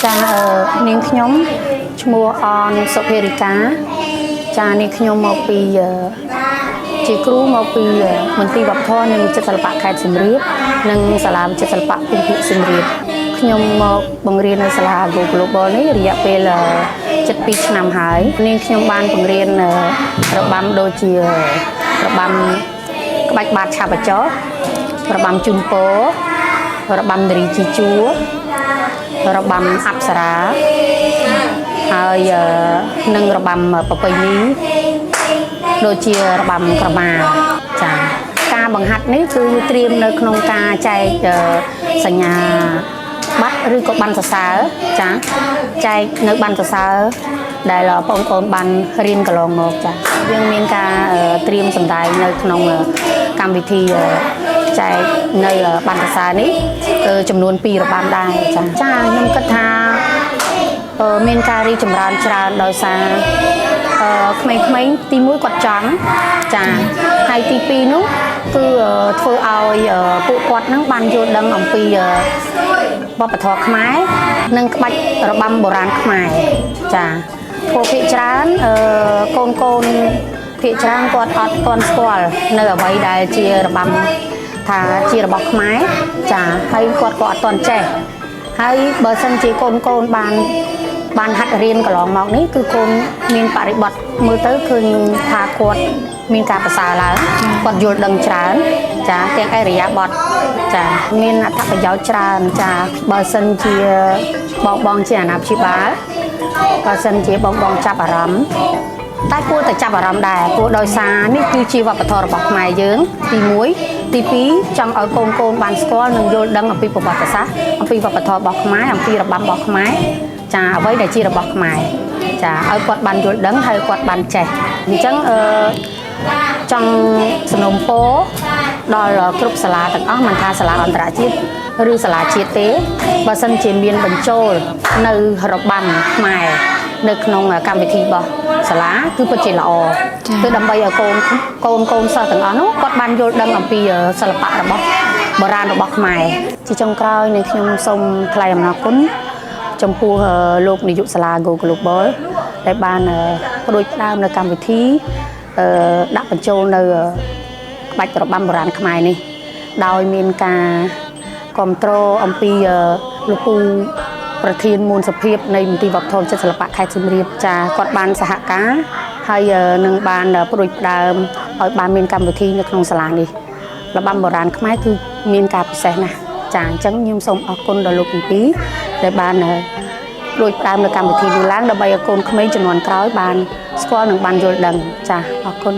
ចានាងខ្ញុំឈ្មោះអនសុភេរិកាចានាងខ្ញុំមកពីជាគ្រូមកពីមន្ទីរវប្បធម៌និងវិចិត្រសិល្បៈខេត្តសៀមរាបនិងសាលាវិចិត្រសិល្បៈភូមិភាគសៀមរាបខ្ញុំមកបង្រៀននៅសាលា Go Global នេះរយៈពេល7-2 ឆ្នាំហើយនាងខ្ញុំបានបង្រៀនរបាំដូចជារបាំក្បាច់បាតឆាបចោរបាំជូនពររបាំនារីជីជួរបាំអប្សរាហើយនិងរបាំប្រពៃណីដូចជារបាំក្រមាចាការបង្ហាត់នេះគឺត្រៀមនៅក្នុងការចែកសញ្ញាប័ណ្ណឬក៏ប័ណ្ណសរសើរចាចែកនៅប័ណ្ណសរសើរដែលបងប្អូនបានរៀនកន្លងមកចាយើងមានការត្រៀមសម្ដែងនៅក្នុងកម្មវិធីចែកនៅប័ណ្ណសរសើរនេះចំនួន2របាំដែរចាខ្ញុំគិតថាមានការរីកចម្រើនច្រើនដោយសារក្មេងៗទី1គាត់ចង់ចាហើយទី2នោះគឺធ្វើឲ្យពួកគាត់នឹងបានយល់ដឹងអំពីវប្បធម៌ខ្មែរនិងក្បាច់របាំបុរាណខ្មែរចាពួកភាគច្រើនកូនភាគច្រើនគាត់អត់ទាន់ស្គាល់នៅអ្វីដែលជារបាំថាជារបស់ខ្មែរចាហើយគាត់ក៏អត់ទាន់ចេះហើយបើសិនជាកូនបានហាត់រៀនកន្លងមកនេះគឺកូនមានបរិបត្តិមើលទៅឃើញថាគាត់មានការប្រសើរឡើងគាត់យល់ដឹងច្រើនចាទាំងអរិយាប័ត្រចាមានអត្ថប្រយោជន៍ច្រើនចាបើសិនជាបងជាអាណាព្យាបាលបើសិនជាបងចាប់អារម្មណ៍តែគួរតែចាប់អារម្មណ៍ដែរព្រោះដោយសារនេះគឺជាវប្បធម៌របស់ខ្មែរយើងទី1ទី2ចង់ឲ្យកូនបានស្គាល់និងយល់ដឹងអំពីប្រវត្តិសាស្ត្រអំពីវប្បធម៌របស់ខ្មែរអំពីរបាំរបស់ខ្មែរចាអ្វីដែលជារបស់ខ្មែរចាឲ្យគាត់បានយល់ដឹងហើយគាត់បានចេះអញ្ចឹងចង់សំណូមពរដល់គ្រប់សាលាទាំងអស់មិនថាសាលាអន្តរជាតិឬសាលាជាតិទេបើសិនជាមានបញ្ចូលនៅរបាំខ្មែរនៅក្នុងកម្មវិធីរបស់សាលាគឺពិតជាល្អគឺដើម្បីឲ្យកូនសិស្សទាំងអស់នោះគាត់បានយល់ដឹងអំពីសិល្បៈរបស់បុរាណរបស់ខ្មែរជាចុងក្រោយនេះខ្ញុំសូមថ្លែងអំណរគុណចំពោះលោកនាយកសាលា Go Global ដែលបានផ្ដួចផ្ដើមនៅកម្មវិធីដាក់បញ្ចូលនៅក្បាច់របាំបុរាណខ្មែរនេះដោយមានការគ្រប់គ្រងអំពីលោកពូប្រធានមូលសភាពនៃមន្ទីរវប្បធម៌ចិត្តសិល្បៈខេត្តសៀមរាបចាគាត់បានសហការហើយនឹងបានផ្ដួចផ្ដើមឲ្យបានមានកម្មវិធីនៅក្នុងសាលានេះរបាំបុរាណខ្មែរគឺមានការពិសេសណាស់ចាអញ្ចឹងខ្ញុំសូមអរគុណដល់លោកទាំងពីរដែលបានដូចដើមនៅកម្មវិធីនេះឡើងដើម្បីឲ្យកូនក្មេងជំនាន់ក្រោយបានស្គាល់និងបានយល់ដឹងចាអរគុណ